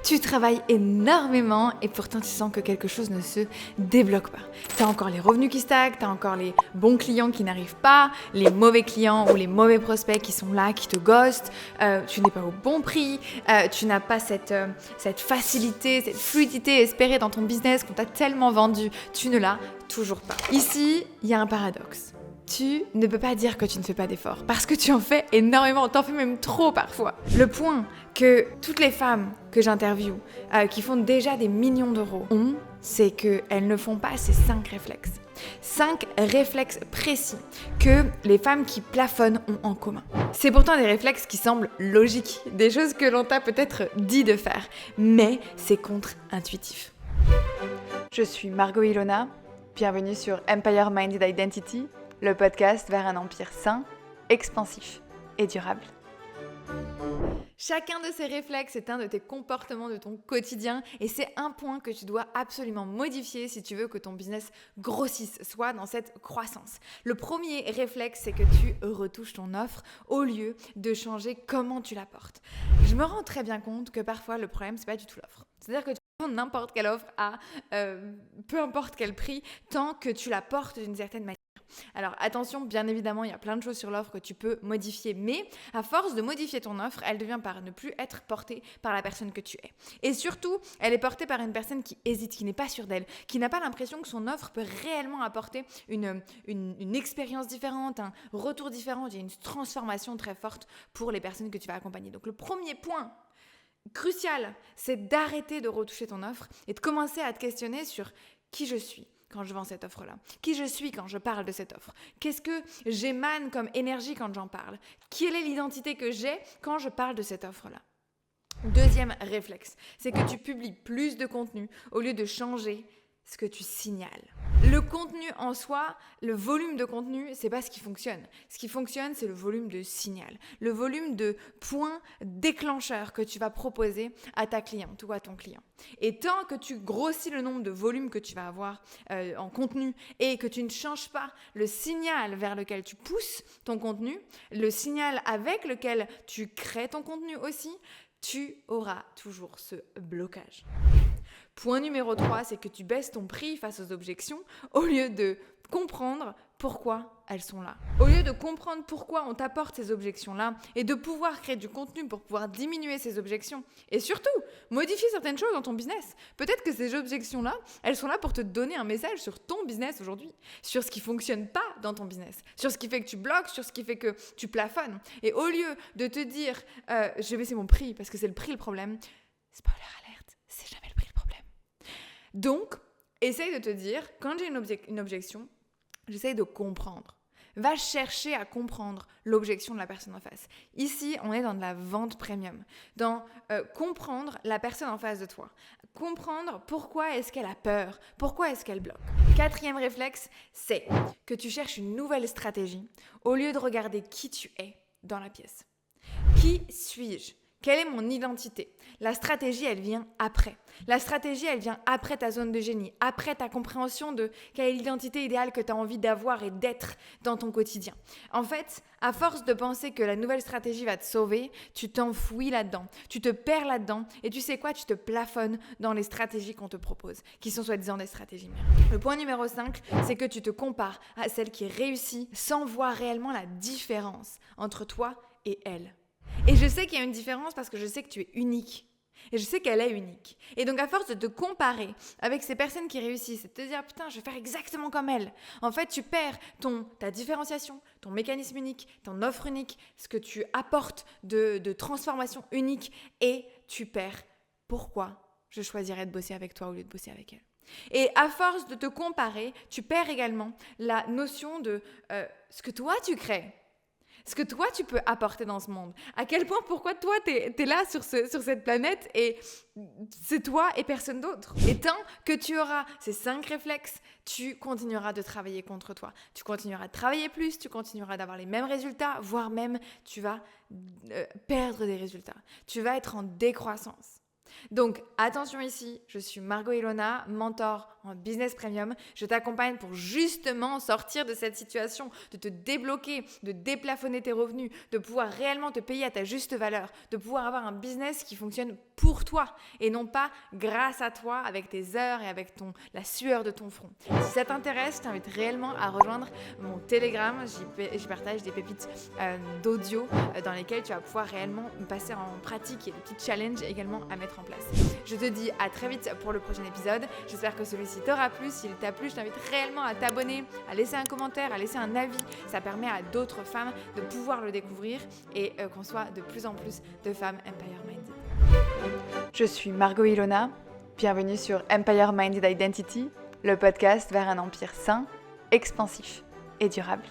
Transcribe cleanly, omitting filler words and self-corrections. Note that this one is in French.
Tu travailles énormément et pourtant tu sens que quelque chose ne se débloque pas. Tu as encore les revenus qui stagnent, tu as encore les bons clients qui n'arrivent pas, les mauvais clients ou les mauvais prospects qui sont là, qui te ghostent, tu n'es pas au bon prix, tu n'as pas cette facilité, cette fluidité espérée dans ton business qu'on t'a tellement vendu, tu ne l'as toujours pas. Ici, il y a un paradoxe. Tu ne peux pas dire que tu ne fais pas d'efforts parce que tu en fais énormément, t'en fais même trop parfois. Le point que toutes les femmes que j'interviewe qui font déjà des millions d'euros ont, c'est qu'elles ne font pas ces 5 réflexes. 5 réflexes précis que les femmes qui plafonnent ont en commun. C'est pourtant des réflexes qui semblent logiques, des choses que l'on t'a peut-être dit de faire, mais c'est contre-intuitif. Je suis Margot Ilona, bienvenue sur Empire Minded Identity, le podcast vers un empire sain, expansif et durable. Chacun de ces réflexes est un de tes comportements de ton quotidien et c'est un point que tu dois absolument modifier si tu veux que ton business grossisse, soit dans cette croissance. Le premier réflexe, c'est que tu retouches ton offre au lieu de changer comment tu la portes. Je me rends très bien compte que parfois le problème, c'est pas du tout l'offre. C'est-à-dire que tu prends n'importe quelle offre à peu importe quel prix, tant que tu la portes d'une certaine manière. Alors attention, bien évidemment, il y a plein de choses sur l'offre que tu peux modifier, mais à force de modifier ton offre, elle devient par ne plus être portée par la personne que tu es. Et surtout, elle est portée par une personne qui hésite, qui n'est pas sûre d'elle, qui n'a pas l'impression que son offre peut réellement apporter une expérience différente, un retour différent, et une transformation très forte pour les personnes que tu vas accompagner. Donc le premier point crucial, c'est d'arrêter de retoucher ton offre et de commencer à te questionner sur qui je suis quand je vends cette offre-là, qui je suis quand je parle de cette offre, qu'est-ce que j'émane comme énergie quand j'en parle, quelle est l'identité que j'ai quand je parle de cette offre-là. Deuxième réflexe, c'est que tu publies plus de contenu au lieu de changer ce que tu signales. Le contenu en soi, le volume de contenu, c'est pas ce qui fonctionne. Ce qui fonctionne, c'est le volume de signal, le volume de points déclencheurs que tu vas proposer à ta cliente ou à ton client. Et tant que tu grossis le nombre de volumes que tu vas avoir en contenu et que tu ne changes pas le signal vers lequel tu pousses ton contenu, le signal avec lequel tu crées ton contenu aussi, tu auras toujours ce blocage. Point numéro 3, c'est que tu baisses ton prix face aux objections au lieu de comprendre pourquoi elles sont là. Au lieu de comprendre pourquoi on t'apporte ces objections-là et de pouvoir créer du contenu pour pouvoir diminuer ces objections et surtout modifier certaines choses dans ton business. Peut-être que ces objections-là, elles sont là pour te donner un message sur ton business aujourd'hui, sur ce qui ne fonctionne pas dans ton business, sur ce qui fait que tu bloques, sur ce qui fait que tu plafonnes. Et au lieu de te dire je vais baisser mon prix parce que c'est le prix le problème, spoiler alerte, c'est jamais le prix le problème. Donc, essaye de te dire, quand j'ai une objection, j'essaye de comprendre. Va chercher à comprendre l'objection de la personne en face. Ici, on est dans de la vente premium, dans comprendre la personne en face de toi. Comprendre pourquoi est-ce qu'elle a peur, pourquoi est-ce qu'elle bloque. 4e réflexe, c'est que tu cherches une nouvelle stratégie au lieu de regarder qui tu es dans la pièce. Qui suis-je ? Quelle est mon identité ? La stratégie, elle vient après. La stratégie, elle vient après ta zone de génie, après ta compréhension de quelle est l'identité idéale que tu as envie d'avoir et d'être dans ton quotidien. En fait, à force de penser que la nouvelle stratégie va te sauver, tu t'enfouis là-dedans, tu te perds là-dedans et tu sais quoi, tu te plafonnes dans les stratégies qu'on te propose, qui sont soi-disant des stratégies miracles. Le point numéro 5, c'est que tu te compares à celle qui réussit sans voir réellement la différence entre toi et elle. Et je sais qu'il y a une différence parce que je sais que tu es unique. Et je sais qu'elle est unique. Et donc à force de te comparer avec ces personnes qui réussissent et de te dire putain je vais faire exactement comme elle, en fait tu perds ta différenciation, ton mécanisme unique, ton offre unique, ce que tu apportes de transformation unique et tu perds pourquoi je choisirais de bosser avec toi au lieu de bosser avec elle. Et à force de te comparer, tu perds également la notion de ce que toi tu crées. Ce que toi, tu peux apporter dans ce monde. À quel point, pourquoi toi, t'es là sur cette planète et c'est toi et personne d'autre. Et tant que tu auras ces 5 réflexes, tu continueras de travailler contre toi. Tu continueras de travailler plus, tu continueras d'avoir les mêmes résultats, voire même tu vas perdre des résultats. Tu vas être en décroissance. Donc attention ici, je suis Margot Ilona, mentor en business premium. Je t'accompagne pour justement sortir de cette situation, de te débloquer, de déplafonner tes revenus, de pouvoir réellement te payer à ta juste valeur, de pouvoir avoir un business qui fonctionne pour toi et non pas grâce à toi avec tes heures et avec la sueur de ton front. Si ça t'intéresse, je t'invite réellement à rejoindre mon Telegram. J'y partage des pépites d'audio dans lesquelles tu vas pouvoir réellement passer en pratique et des petits challenges également à mettre en place. Je te dis à très vite pour le prochain épisode. J'espère que celui-ci t'aura plu. S'il t'a plu, je t'invite réellement à t'abonner, à laisser un commentaire, à laisser un avis. Ça permet à d'autres femmes de pouvoir le découvrir et qu'on soit de plus en plus de femmes Empire Minded. Je suis Margot Ilona. Bienvenue sur Empire Minded Identity, le podcast vers un empire sain, expansif et durable.